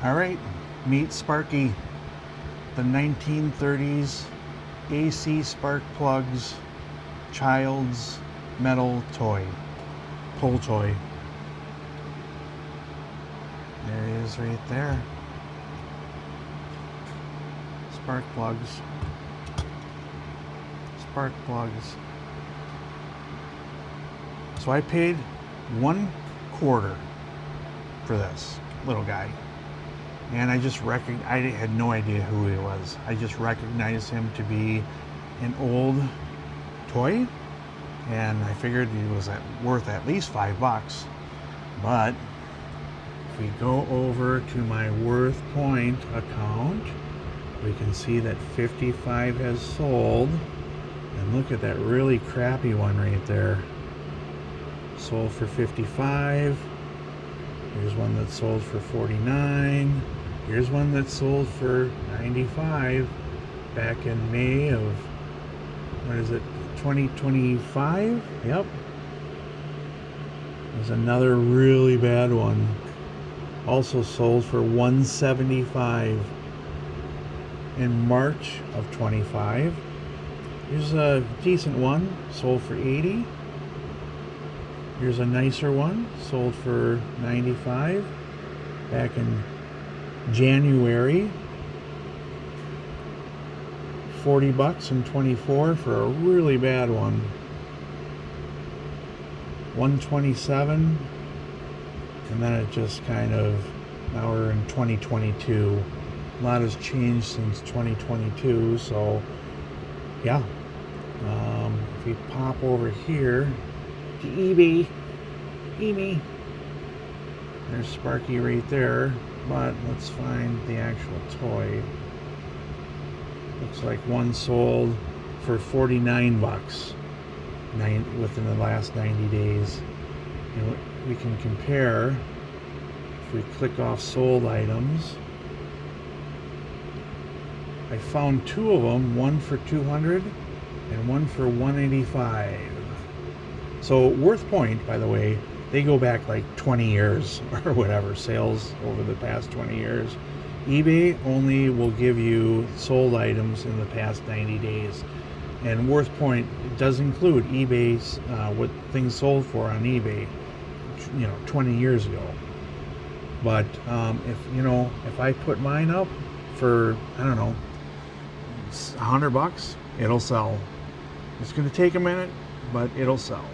All right, meet Sparky, the 1930s AC spark plugs child's metal toy, pull toy. There he is right there. Spark plugs. Spark plugs. So I paid $1.25 for this little guy. And I had no idea who he was. I just recognized him to be an old toy, and I figured he was worth at least $5. But if we go over to my Worth Point account, we can see that 55 has sold. And look at that really crappy one right there. Sold for 55. Here's one that sold for 49. Here's one that sold for 95 back in May of, 2025? Yep. There's another really bad one. Also sold for 175 in March of 25. Here's a decent one, sold for 80. Here's a nicer one, sold for 95 back in January. $40 and 24 for a really bad one. 127, and then it just kind of, now we're in 2022. A lot has changed since 2022, so yeah. If we pop over here to eBay, there's Sparky right there, but let's find the actual toy. Looks like one sold for $49 within the last 90 days. And we can compare, if we click off sold items, I found two of them, one for 200 and one for 185. So Worth Point, by the way, they go back like 20 years or whatever, sales over the past 20 years. eBay only will give you sold items in the past 90 days. And Worth Point does include eBay's, what things sold for on eBay, 20 years ago. But if I put mine up for, I don't know, $100, it'll sell. It's going to take a minute, but it'll sell.